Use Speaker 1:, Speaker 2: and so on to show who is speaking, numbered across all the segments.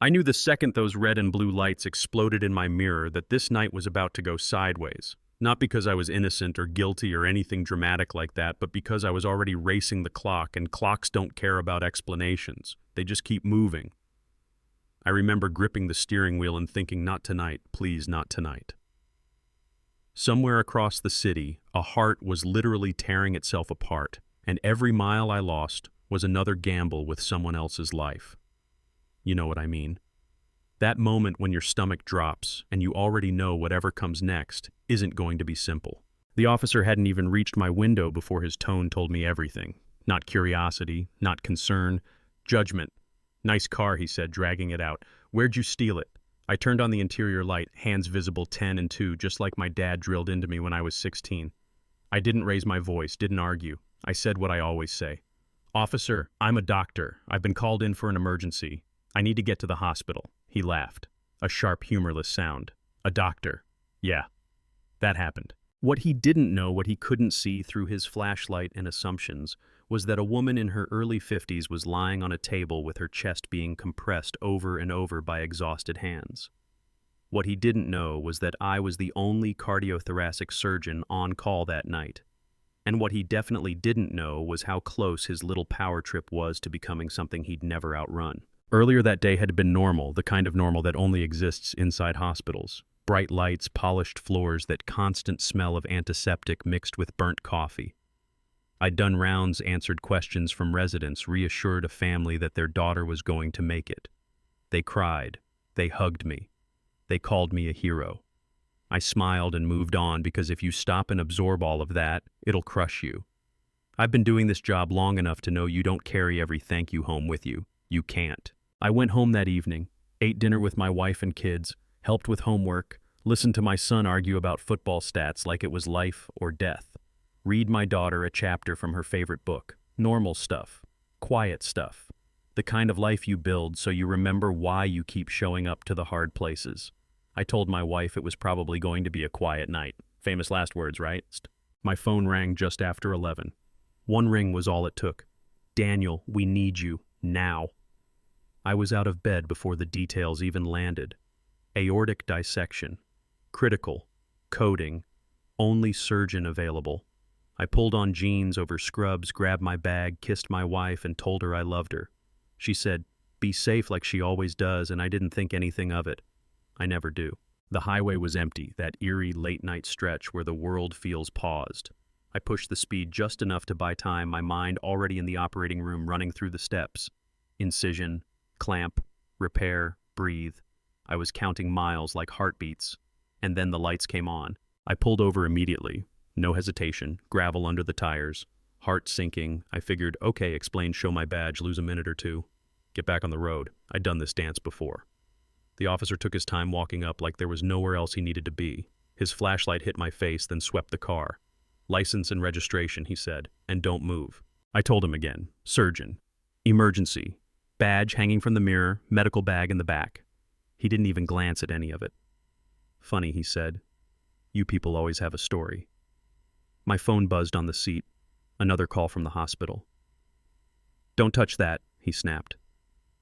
Speaker 1: I knew the second those red and blue lights exploded in my mirror that this night was about to go sideways. Not because I was innocent or guilty or anything dramatic like that, but because I was already racing the clock, and clocks don't care about explanations. They just keep moving. I remember gripping the steering wheel and thinking, not tonight, please, not tonight. Somewhere across the city, a heart was literally tearing itself apart, and every mile I lost was another gamble with someone else's life. You know what I mean. That moment when your stomach drops and you already know whatever comes next isn't going to be simple. The officer hadn't even reached my window before his tone told me everything. Not curiosity, not concern, judgment. "Nice car," he said, dragging it out. "Where'd you steal it?" I turned on the interior light, hands visible 10 and 2, just like my dad drilled into me when I was 16. I didn't raise my voice, didn't argue. I said what I always say. "Officer, I'm a doctor. I've been called in for an emergency. I need to get to the hospital." He laughed. A sharp, humorless sound. "A doctor. Yeah. That happened." What he didn't know, what he couldn't see through his flashlight and assumptions, was that a woman in her early 50s was lying on a table with her chest being compressed over and over by exhausted hands. What he didn't know was that I was the only cardiothoracic surgeon on call that night. And what he definitely didn't know was how close his little power trip was to becoming something he'd never outrun. Earlier that day had been normal, the kind of normal that only exists inside hospitals. Bright lights, polished floors, that constant smell of antiseptic mixed with burnt coffee. I'd done rounds, answered questions from residents, reassured a family that their daughter was going to make it. They cried. They hugged me. They called me a hero. I smiled and moved on, because if you stop and absorb all of that, it'll crush you. I've been doing this job long enough to know you don't carry every thank you home with you. You can't. I went home that evening, ate dinner with my wife and kids, helped with homework, listened to my son argue about football stats like it was life or death, read my daughter a chapter from her favorite book. Normal stuff, quiet stuff, the kind of life you build so you remember why you keep showing up to the hard places. I told my wife it was probably going to be a quiet night. Famous last words, right? My phone rang just after 11. One ring was all it took. "Daniel, we need you, now." I was out of bed before the details even landed. Aortic dissection. Critical. Coding. Only surgeon available. I pulled on jeans over scrubs, grabbed my bag, kissed my wife, and told her I loved her. She said, "Be safe," like she always does, and I didn't think anything of it. I never do. The highway was empty, that eerie late-night stretch where the world feels paused. I pushed the speed just enough to buy time, my mind already in the operating room running through the steps. Incision, clamp, repair, breathe. I was counting miles like heartbeats. And then the lights came on. I pulled over immediately. No hesitation, gravel under the tires. Heart sinking. I figured, okay, explain, show my badge, lose a minute or two. Get back on the road. I'd done this dance before. The officer took his time walking up like there was nowhere else he needed to be. His flashlight hit my face, then swept the car. "License and registration," he said, "and don't move." I told him again. "Surgeon. Emergency. Badge hanging from the mirror, medical bag in the back." He didn't even glance at any of it. "Funny," he said. "You people always have a story." My phone buzzed on the seat. Another call from the hospital. "Don't touch that," he snapped.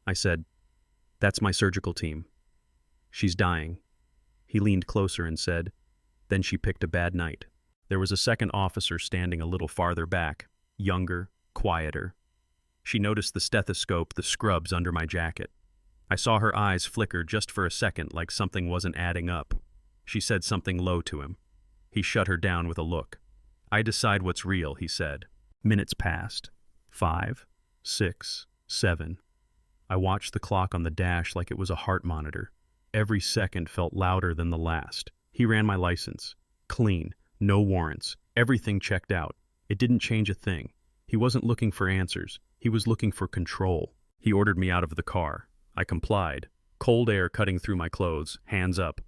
Speaker 1: I said, "That's my surgical team. She's dying." He leaned closer and said, "Then she picked a bad night." There was a second officer standing a little farther back, younger, quieter. She noticed the stethoscope, the scrubs under my jacket. I saw her eyes flicker just for a second, like something wasn't adding up. She said something low to him. He shut her down with a look. "I decide what's real," he said. Minutes passed. 5, 6, 7. I watched the clock on the dash like it was a heart monitor. Every second felt louder than the last. He ran my license. Clean. No warrants. Everything checked out. It didn't change a thing. He wasn't looking for answers. He was looking for control. He ordered me out of the car. I complied. Cold air cutting through my clothes, hands up.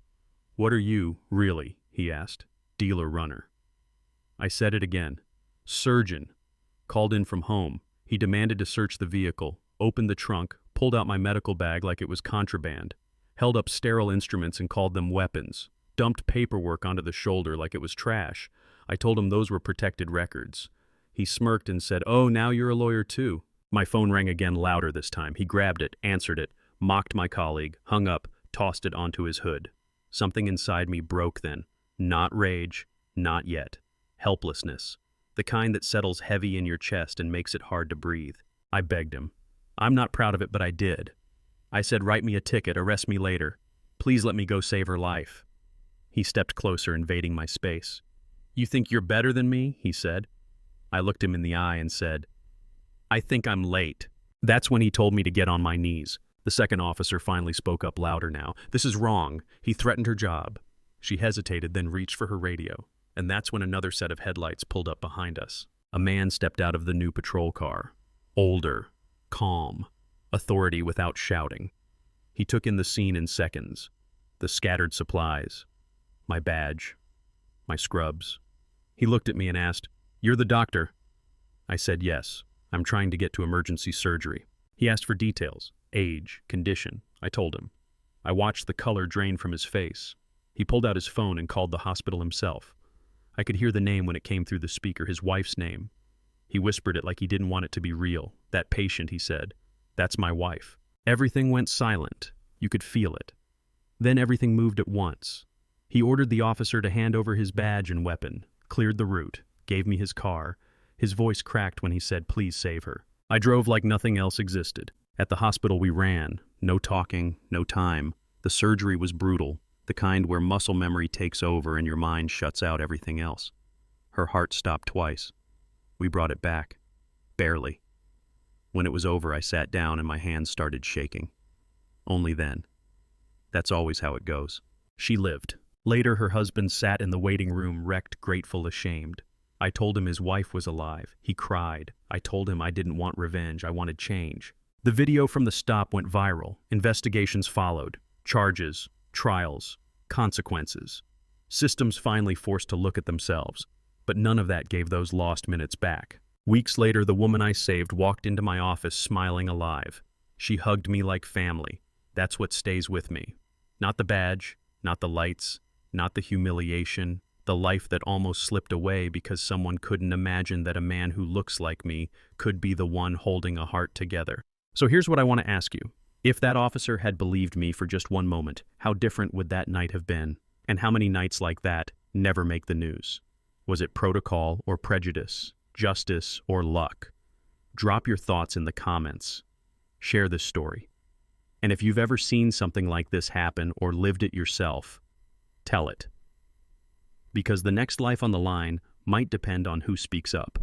Speaker 1: "What are you, really?" he asked. "Dealer runner." I said it again. "Surgeon." Called in from home. He demanded to search the vehicle, opened the trunk, pulled out my medical bag like it was contraband, held up sterile instruments and called them weapons, dumped paperwork onto the shoulder like it was trash. I told him those were protected records. He smirked and said, "Oh, now you're a lawyer too." My phone rang again, louder this time. He grabbed it, answered it. mocked my colleague, hung up, tossed it onto his hood. Something inside me broke then. Not rage, not yet. Helplessness. The kind that settles heavy in your chest and makes it hard to breathe. I begged him. I'm not proud of it, but I did. I said, write me a ticket, arrest me later. Please let me go save her life. He stepped closer, invading my space. You think you're better than me? He said. I looked him in the eye and said, I think I'm late. That's when he told me to get on my knees. The second officer finally spoke up louder now. This is wrong. He threatened her job. She hesitated, then reached for her radio. And that's when another set of headlights pulled up behind us. A man stepped out of the new patrol car. Older, calm, authority without shouting. He took in the scene in seconds. The scattered supplies, my badge, my scrubs. He looked at me and asked, You're the doctor? I said yes. I'm trying to get to emergency surgery. He asked for details, age, condition. I told him. I watched the color drain from his face. He pulled out his phone and called the hospital himself. I could hear the name when it came through the speaker, his wife's name. He whispered it like he didn't want it to be real. That patient, he said. That's my wife. Everything went silent. You could feel it. Then everything moved at once. He ordered the officer to hand over his badge and weapon, cleared the route, gave me his car. His voice cracked when he said, Please save her. I drove like nothing else existed. At the hospital we ran. No talking, no time. The surgery was brutal, the kind where muscle memory takes over and your mind shuts out everything else. Her heart stopped twice. We brought it back. Barely. When it was over, I sat down and my hands started shaking. Only then. That's always how it goes. She lived. Later, her husband sat in the waiting room, wrecked, grateful, ashamed. I told him his wife was alive. He cried. I told him I didn't want revenge. I wanted change. The video from the stop went viral. Investigations followed. Charges, trials, consequences. Systems finally forced to look at themselves. But none of that gave those lost minutes back. Weeks later, the woman I saved walked into my office smiling alive. She hugged me like family. That's what stays with me. Not the badge, not the lights, not the humiliation, the life that almost slipped away because someone couldn't imagine that a man who looks like me could be the one holding a heart together. So here's what I want to ask you. If that officer had believed me for just one moment, how different would that night have been? And how many nights like that never make the news? Was it protocol or prejudice, justice or luck? Drop your thoughts in the comments. Share this story. And if you've ever seen something like this happen or lived it yourself, tell it. Because the next life on the line might depend on who speaks up.